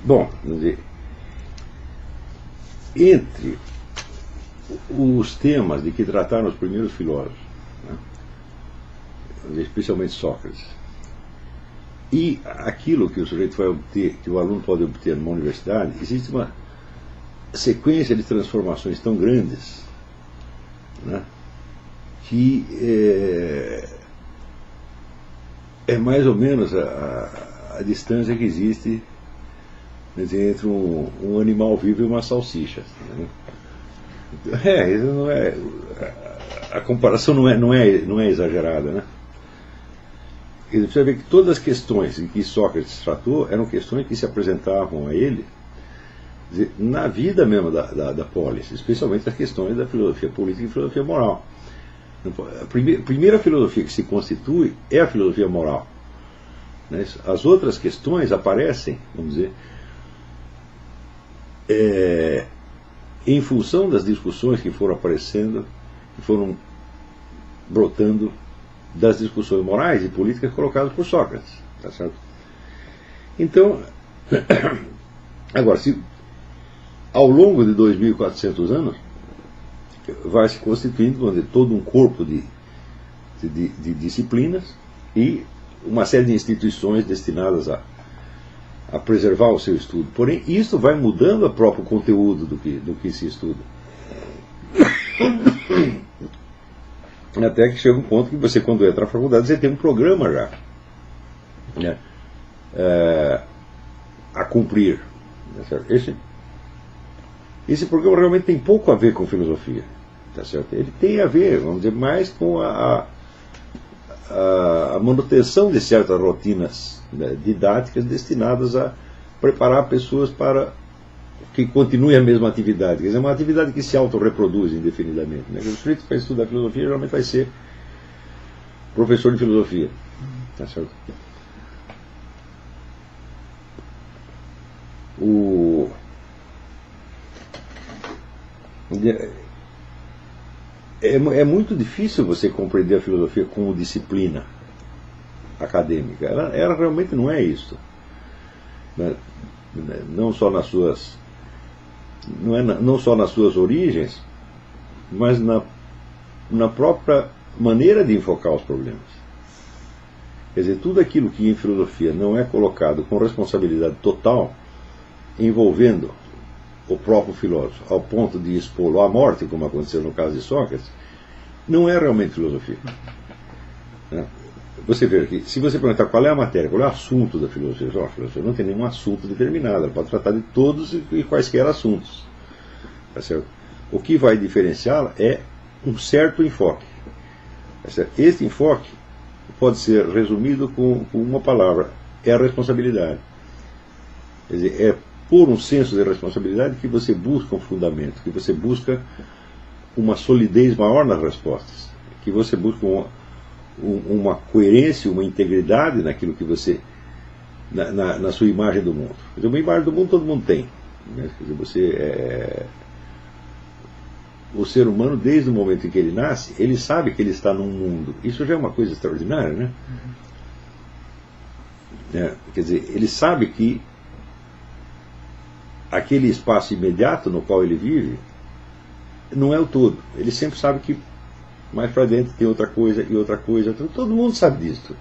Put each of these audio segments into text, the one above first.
Bom, vamos dizer, entre os temas de que trataram os primeiros filósofos, né, especialmente Sócrates, e aquilo que o sujeito vai obter, que o aluno pode obter numa universidade, existe uma sequência de transformações tão grandes, né, que é mais ou menos a distância que existe, dizer, entre um animal vivo e uma salsicha. Né? Não é, a comparação não é exagerada, né? Você precisa ver que todas as questões em que Sócrates tratou eram questões que se apresentavam a ele, dizer, na vida mesmo da polis, especialmente as questões da filosofia política e filosofia moral. A primeira filosofia que se constitui é a filosofia moral. Né? As outras questões aparecem, vamos dizer, em função das discussões que foram aparecendo, que foram brotando das discussões morais e políticas colocadas por Sócrates. Tá certo? Então, agora, se ao longo de 2.400 anos vai se constituindo, vamos dizer, todo um corpo de disciplinas e uma série de instituições destinadas a preservar o seu estudo. Porém, isso vai mudando o próprio conteúdo do que se estuda. Até que chega um ponto que você, quando entra na faculdade, você tem um programa já, né, a cumprir. Tá certo? Esse programa realmente tem pouco a ver com filosofia. Tá certo? Ele tem a ver, vamos dizer, mais com a manutenção de certas rotinas, né, didáticas destinadas a preparar pessoas para que continuem a mesma atividade. Quer dizer, uma atividade que se autorreproduz indefinidamente. Né? O sujeito que vai estudar filosofia geralmente vai ser professor de filosofia. Tá certo? É muito difícil você compreender a filosofia como disciplina acadêmica. Ela realmente não é isso. Não só nas suas origens, mas na própria maneira de enfocar os problemas. Quer dizer, tudo aquilo que em filosofia não é colocado com responsabilidade total, envolvendo o próprio filósofo, ao ponto de expô-lo à morte, como aconteceu no caso de Sócrates, não é realmente filosofia. Você vê que, se você perguntar qual é a matéria, qual é o assunto da filosofia, a filosofia não tem nenhum assunto determinado, ela pode tratar de todos e quaisquer assuntos. Tá certo? O que vai diferenciá-la é um certo enfoque. Tá certo? Este enfoque pode ser resumido com uma palavra: é a responsabilidade. Quer dizer, é por um senso de responsabilidade que você busca um fundamento, que você busca uma solidez maior nas respostas, que você busca uma coerência, uma integridade naquilo que você, na sua imagem do mundo. Quer dizer, uma imagem do mundo todo mundo tem. Né? Quer dizer, o ser humano, desde o momento em que ele nasce, ele sabe que ele está num mundo. Isso já é uma coisa extraordinária, né? Quer dizer, ele sabe que aquele espaço imediato no qual ele vive não é o todo. Ele sempre sabe que mais para dentro tem outra coisa e outra coisa. Todo mundo sabe disso,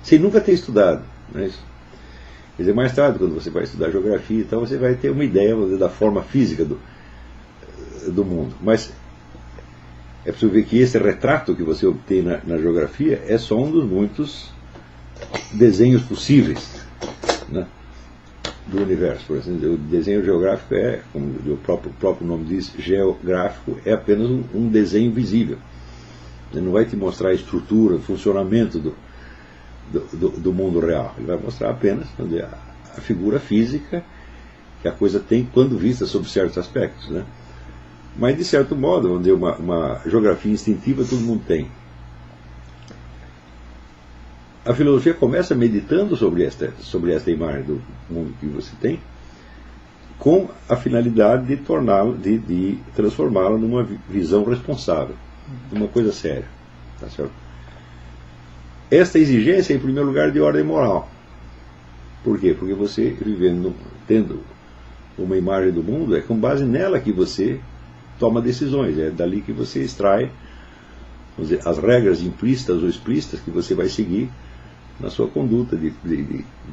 sem nunca ter estudado. Não é isso? Quer dizer, mais tarde, quando você vai estudar geografia e tal, você vai ter uma ideia, vamos dizer, da forma física do mundo. Mas é preciso ver que esse retrato que você obtém na geografia é só um dos muitos desenhos possíveis, né, do universo. Por exemplo, o desenho geográfico como o próprio nome diz, geográfico, é apenas um desenho visível. Ele não vai te mostrar a estrutura, o funcionamento do mundo real. Ele vai mostrar apenas a figura física que a coisa tem quando vista sob certos aspectos. Né? Mas, de certo modo, vamos dizer, uma geografia instintiva todo mundo tem. A filosofia começa meditando sobre esta imagem do mundo que você tem, com a finalidade de transformá-la numa visão responsável, numa coisa séria. Tá certo? Esta exigência é, em primeiro lugar, de ordem moral. Por quê? Porque você, vivendo, tendo uma imagem do mundo, é com base nela que você toma decisões, é dali que você extrai, vamos dizer, as regras implícitas ou explícitas que você vai seguir na sua conduta de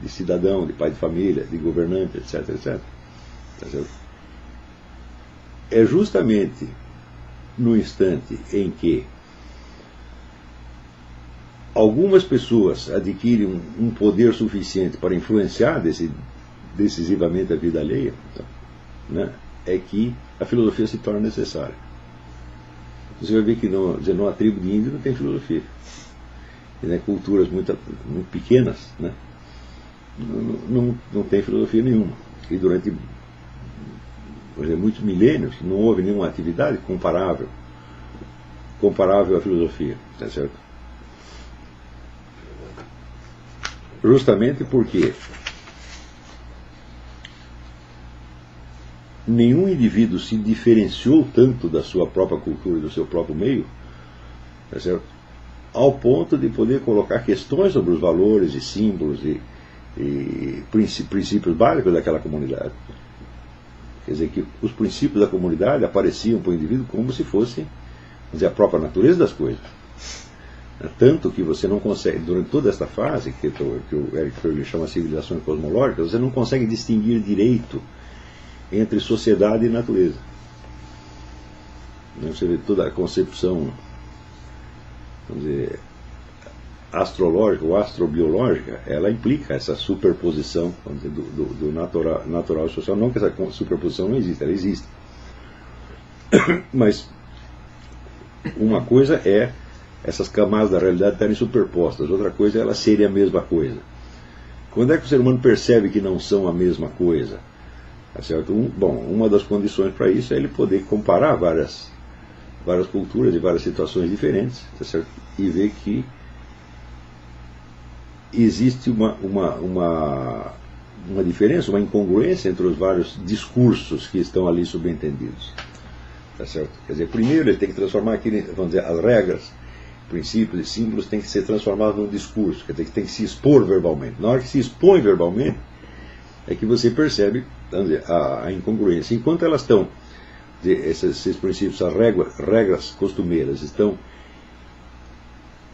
cidadão, de pai de família, de governante, etc, etc. Tá certo? É justamente no instante em que algumas pessoas adquirem um poder suficiente para influenciar decisivamente a vida alheia, né, é que a filosofia se torna necessária. Você vai ver que numa tribo de índio não tem filosofia. E, né, culturas muito pequenas, né, não tem filosofia nenhuma. E durante muitos milênios não houve nenhuma atividade comparável à filosofia. Tá certo? Justamente porque nenhum indivíduo se diferenciou tanto da sua própria cultura e do seu próprio meio, tá certo? Ao ponto de poder colocar questões sobre os valores e símbolos e princípios básicos daquela comunidade. Quer dizer, que os princípios da comunidade apareciam para o indivíduo como se fossem, vamos dizer, a própria natureza das coisas. Tanto que você não consegue, durante toda esta fase, que o Eric Froehlich chama de civilizações cosmológicas, você não consegue distinguir direito entre sociedade e natureza. Você vê toda a concepção, vamos dizer, astrológica ou astrobiológica, ela implica essa superposição, vamos dizer, do natural e social. Não que essa superposição não exista, ela existe. Mas uma coisa é essas camadas da realidade estarem superpostas, outra coisa é elas serem a mesma coisa. Quando é que o ser humano percebe que não são a mesma coisa? Tá certo? Uma das condições para isso é ele poder comparar várias culturas e várias situações diferentes, tá certo? E ver que existe uma diferença, uma incongruência entre os vários discursos que estão ali subentendidos. Tá certo? Quer dizer, primeiro ele tem que transformar aquilo, vamos dizer, as regras, princípios e símbolos têm que ser transformados num discurso, quer dizer, que tem que se expor verbalmente. Na hora que se expõe verbalmente, é que você percebe, vamos dizer, a incongruência. Enquanto elas estão, esses princípios, as regras costumeiras, estão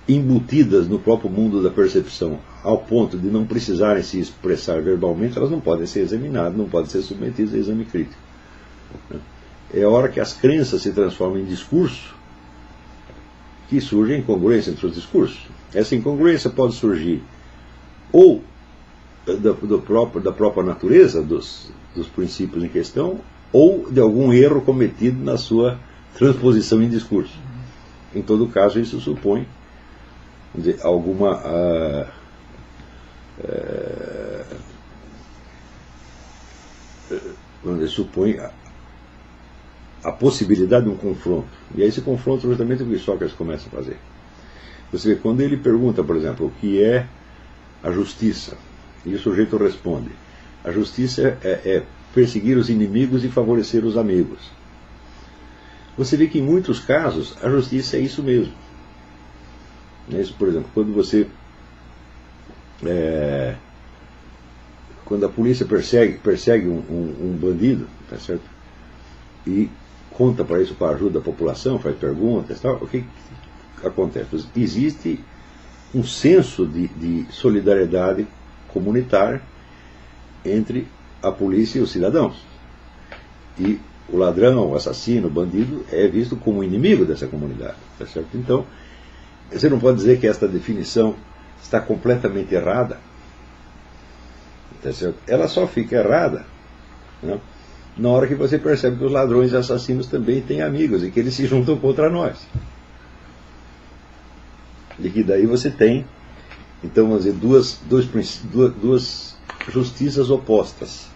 embutidas no próprio mundo da percepção, ao ponto de não precisarem se expressar verbalmente, elas não podem ser examinadas, não podem ser submetidas a exame crítico. É a hora que as crenças se transformam em discurso que surge a incongruência entre os discursos. Essa incongruência pode surgir ou da própria natureza dos princípios em questão, ou de algum erro cometido na sua transposição em discurso. Em todo caso, isso supõe, vamos dizer, alguma supõe a possibilidade de um confronto. E aí esse confronto justamente é o que Sócrates começa a fazer. Você vê, quando ele pergunta, por exemplo, o que é a justiça, e o sujeito responde: a justiça é perseguir os inimigos e favorecer os amigos. Você vê que em muitos casos a justiça é isso mesmo. Isso, por exemplo, quando a polícia persegue um bandido, tá certo? E conta para isso para a ajuda da população, faz perguntas, tal, o que acontece? Existe um senso de solidariedade comunitária entre a polícia e os cidadãos. E o ladrão, o assassino, o bandido é visto como inimigo dessa comunidade. Tá certo? Então, você não pode dizer que esta definição está completamente errada. Tá certo? Ela só fica errada, né, na hora que você percebe que os ladrões e assassinos também têm amigos e que eles se juntam contra nós. E que daí você tem, então, vamos dizer, duas justiças opostas.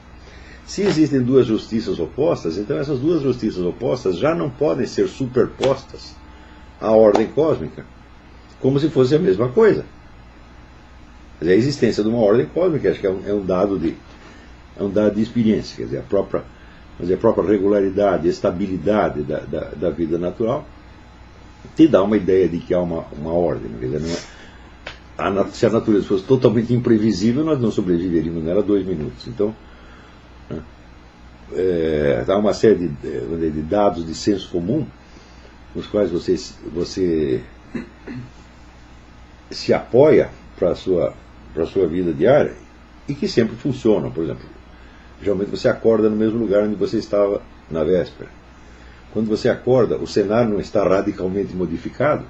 Se existem duas justiças opostas, então essas duas justiças opostas já não podem ser superpostas à ordem cósmica, como se fosse a mesma coisa. Quer dizer, a existência de uma ordem cósmica, acho que é um dado de experiência, quer dizer, a própria regularidade, estabilidade da vida natural te dá uma ideia de que há uma ordem. Quer dizer, se a natureza fosse totalmente imprevisível, nós não sobreviveríamos nela 2 minutos. Então, né, há uma série de dados de senso comum nos quais você se apoia para a sua vida diária e que sempre funcionam. Por exemplo, geralmente você acorda no mesmo lugar onde você estava na véspera. Quando você acorda, o cenário não está radicalmente modificado,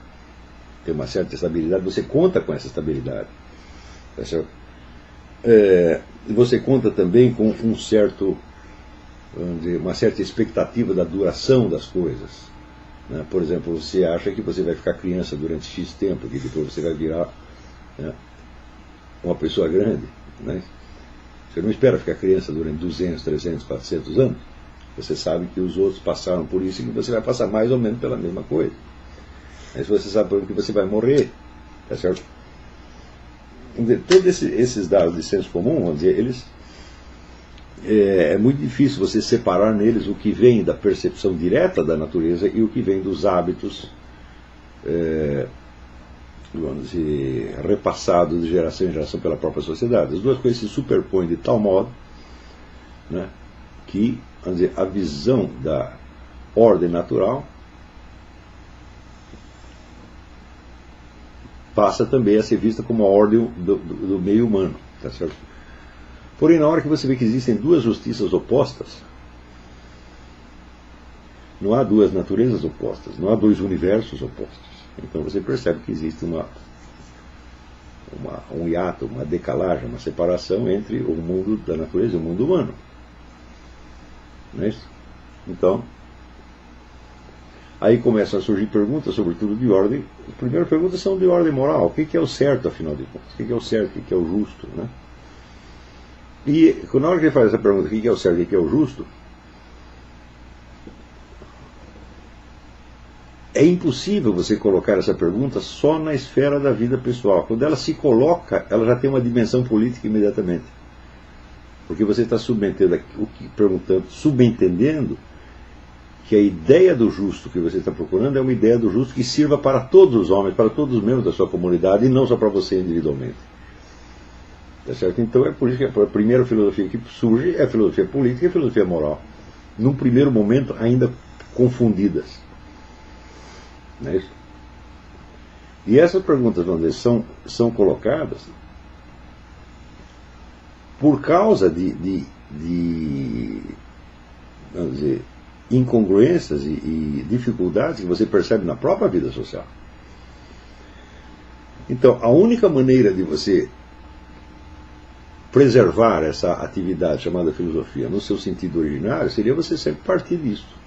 tem uma certa estabilidade, você conta com essa estabilidade. Tá certo? Você conta também com uma certa expectativa da duração das coisas. Né? Por exemplo, você acha que você vai ficar criança durante X tempo, que depois você vai virar, né, uma pessoa grande. Né? Você não espera ficar criança durante 200, 300, 400 anos. Você sabe que os outros passaram por isso e que você vai passar mais ou menos pela mesma coisa. Mas você sabe que você vai morrer. Tá certo? Todos esses dados de senso comum, vamos dizer, eles... É muito difícil você separar neles o que vem da percepção direta da natureza e o que vem dos hábitos, vamos dizer, repassados de geração em geração pela própria sociedade. As duas coisas se superpõem de tal modo, né, que, vamos dizer, a visão da ordem natural passa também a ser vista como a ordem do meio humano. Tá certo? Porém, na hora que você vê que existem duas justiças opostas, não há duas naturezas opostas, não há dois universos opostos. Então você percebe que existe um hiato, uma decalagem, uma separação entre o mundo da natureza e o mundo humano. Não é isso? Então, aí começam a surgir perguntas, sobretudo de ordem. As primeiras perguntas são de ordem moral. O que é o certo, afinal de contas? O que é o certo, o que é o justo? Né? E na hora que ele faz essa pergunta, o que é o certo e o que é o justo, é impossível você colocar essa pergunta só na esfera da vida pessoal. Quando ela se coloca, ela já tem uma dimensão política imediatamente. Porque você está subentendendo que a ideia do justo que você está procurando é uma ideia do justo que sirva para todos os homens, para todos os membros da sua comunidade, e não só para você individualmente. Tá certo? Então é por isso que a primeira filosofia que surge é a filosofia política e a filosofia moral. Num primeiro momento, ainda confundidas. Não é isso? E essas perguntas, vamos dizer, são colocadas por causa de vamos dizer, incongruências e dificuldades que você percebe na própria vida social. Então, a única maneira de você preservar essa atividade chamada filosofia no seu sentido originário seria você sempre partir disso.